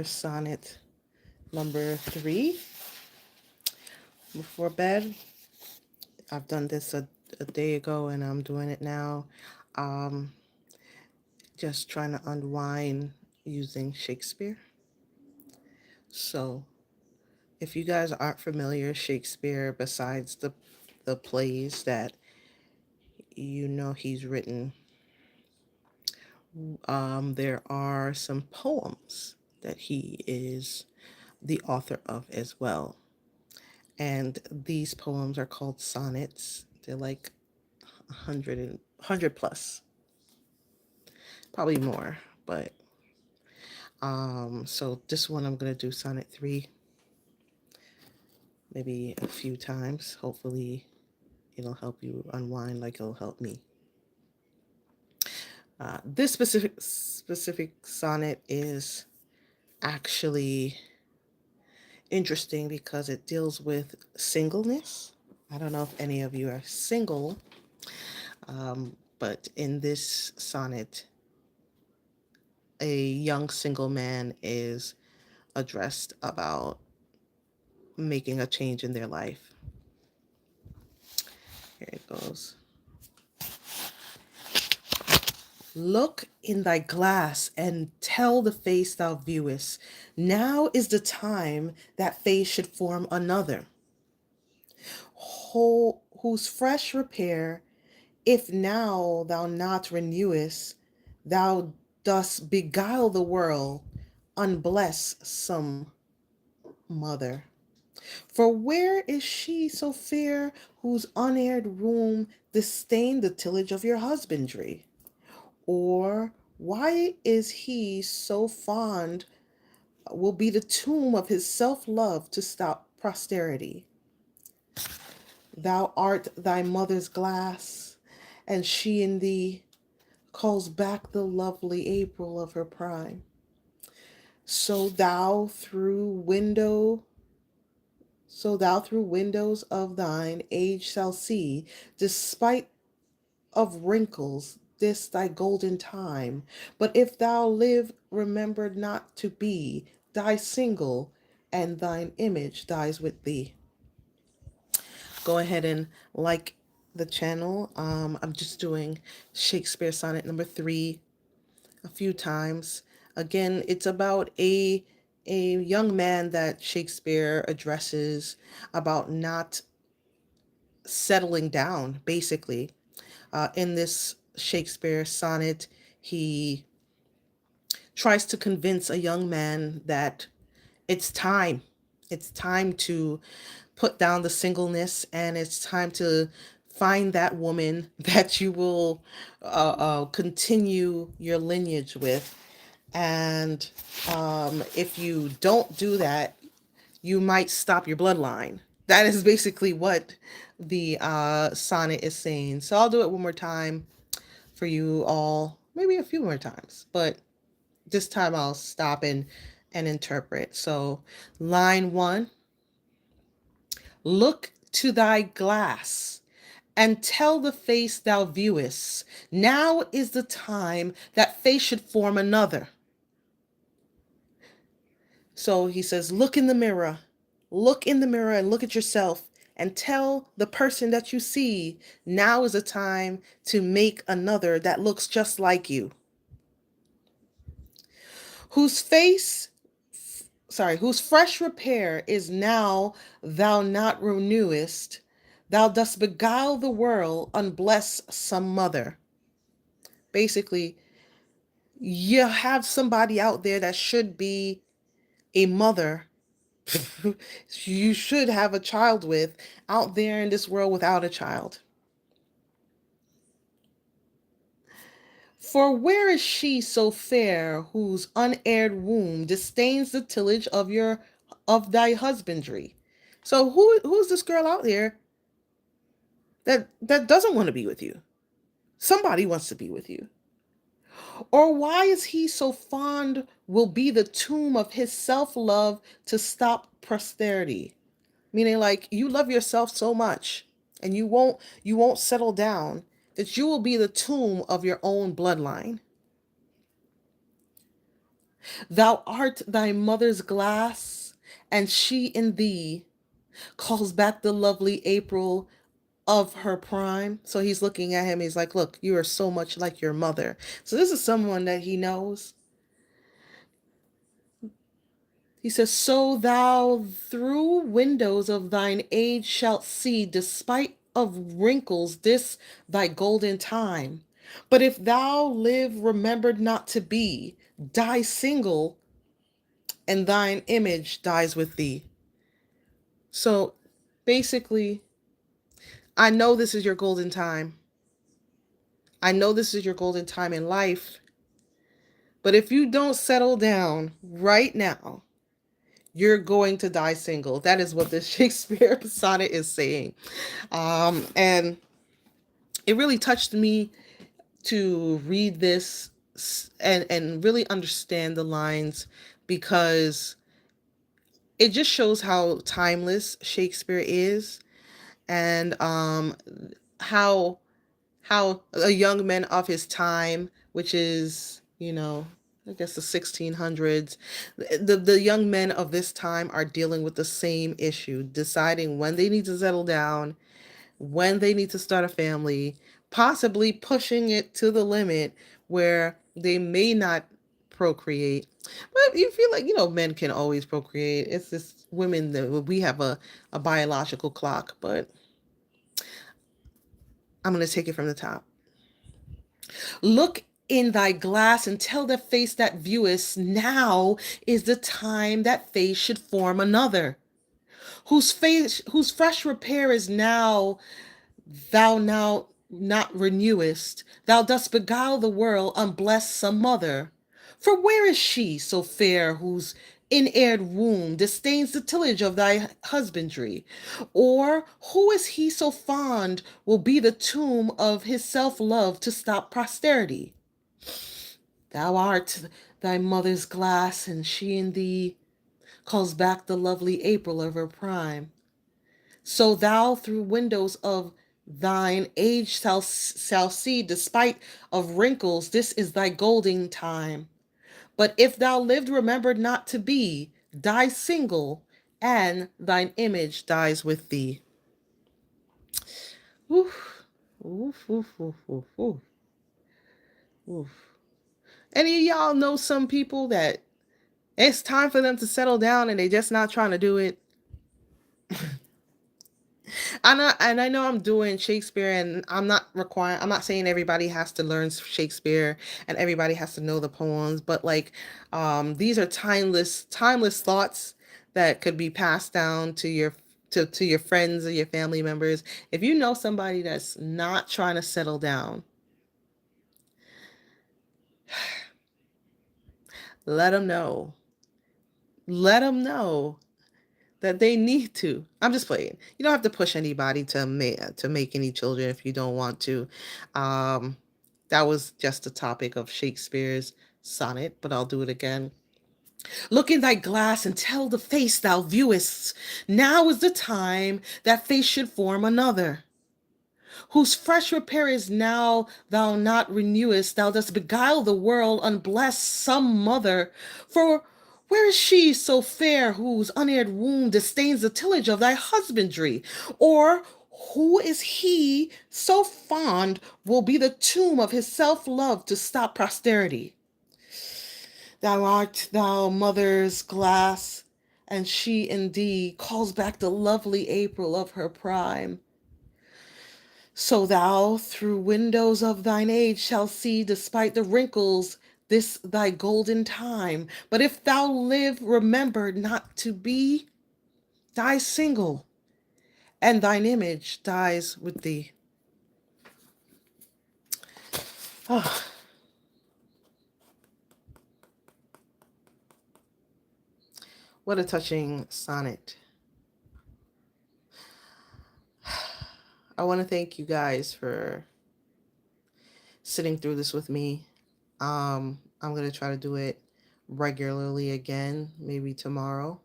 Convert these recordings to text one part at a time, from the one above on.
Sonnet number 3 before bed. I've done this a day ago and I'm doing it now. Um, just trying to unwind using Shakespeare. So, if you guys aren't familiar, Shakespeare, besides the plays that he's written, there are some poems that he is the author of as well. And these poems are called sonnets. They're like 100 plus, probably more. But so this one I'm gonna do sonnet 3, maybe a few times. Hopefully, it'll help you unwind like it'll help me. This specific sonnet is actually interesting because it deals with singleness. I don't know if any of you are single, but in this sonnet, a young single man is addressed about making a change in their life. Here it goes. Look in thy glass and tell the face thou viewest. Now is the time that face should form another, whose fresh repair, if now thou not renewest, thou dost beguile the world, unbless some mother. For where is she so fair whose unaired room disdain the tillage of your husbandry? Or why is he so fond will be the tomb of his self-love to stop posterity? Thou art thy mother's glass, and she in thee calls back the lovely April of her prime. So thou through window so thou through windows of thine age shall see, despite of wrinkles, this thy golden time. But if thou live, remember not to be, die single, and thine image dies with thee. Go ahead and like the channel. I'm just doing Shakespeare Sonnet number 3 a few times. Again, it's about a young man that Shakespeare addresses about not settling down, basically. In this Shakespeare sonnet, he tries to convince a young man that it's time. It's time to put down the singleness and it's time to find that woman that you will continue your lineage with. And if you don't do that, you might stop your bloodline. That is basically what the sonnet is saying. So I'll do it one more time for you all, maybe a few more times, but this time I'll stop and interpret. So, line 1, look to thy glass and tell the face thou viewest. Now is the time that face should form another. So he says, look in the mirror. Look in the mirror and look at yourself and tell the person that you see, now is the time to make another that looks just like you. Whose whose fresh repair is now thou not renewest, thou dost beguile the world, unbless some mother. Basically, you have somebody out there that should be a mother you should have a child with out there in this world without a child. For where is she so fair whose unaired womb disdains the tillage of thy husbandry? So who's this girl out there that doesn't want to be with you? Somebody wants to be with you. Or why is he so fond will be the tomb of his self-love to stop posterity? Meaning like you love yourself so much and you won't settle down that you will be the tomb of your own bloodline. Thou art thy mother's glass, and she in thee calls back the lovely April of her prime. So he's looking at him. He's like, look, you are so much like your mother. So this is someone that he knows. He says, so thou through windows of thine age shalt see, despite of wrinkles, this thy golden time. But if thou live remembered not to be, die single, and thine image dies with thee. So basically, I know this is your golden time. I know this is your golden time in life. But if you don't settle down right now, you're going to die single. That is what this Shakespeare sonnet is saying. And it really touched me to read this and really understand the lines, because it just shows how timeless Shakespeare is, and how a young man of his time, which is, I guess the 1600s, the young men of this time are dealing with the same issue, deciding when they need to settle down, when they need to start a family, possibly pushing it to the limit where they may not procreate. But you feel like, men can always procreate. It's just women that we have a biological clock. But I'm going to take it from the top. Look in thy glass and tell the face that viewest, now is the time that face should form another, whose fresh repair is now thou now not renewest. Thou dost beguile the world, unbless some mother. For where is she so fair whose in-aired womb disdains the tillage of thy husbandry? Or who is he so fond will be the tomb of his self-love to stop posterity? Thou art thy mother's glass, and she in thee calls back the lovely April of her prime. So thou through windows of thine age shall see, despite of wrinkles, this is thy golden time. But if thou lived remembered not to be, die single, and thine image dies with thee. Oof, oof, oof, oof, oof, oof, oof. Any of y'all know some people that it's time for them to settle down and they just not trying to do it? I know I'm doing Shakespeare, and I'm not saying everybody has to learn Shakespeare and everybody has to know the poems, but like, these are timeless thoughts that could be passed down to your friends or your family members. If you know somebody that's not trying to settle down, let them know. Let them know that they need to. I'm just playing. You don't have to push anybody to make any children if you don't want to. Um, that was just the topic of Shakespeare's sonnet, but I'll do it again. Look in thy glass and tell the face thou viewest. Now is the time that face should form another, whose fresh repair is now thou not renewest. Thou dost beguile the world, unbless some mother. For where is she so fair whose unaired womb disdains the tillage of thy husbandry? Or who is he so fond will be the tomb of his self-love to stop posterity? Thou art thou mother's glass, and she in thee calls back the lovely April of her prime. So thou through windows of thine age shalt see, despite the wrinkles, this thy golden time. But if thou live remembered not to be, die single, and thine image dies with thee. Oh, what a touching sonnet. I want to thank you guys for sitting through this with me. I'm going to try to do it regularly again, maybe tomorrow.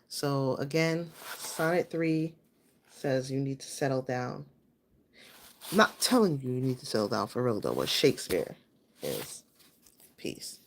So again, Sonnet 3 says you need to settle down. I'm not telling you you need to settle down for real though, what Shakespeare is. Peace.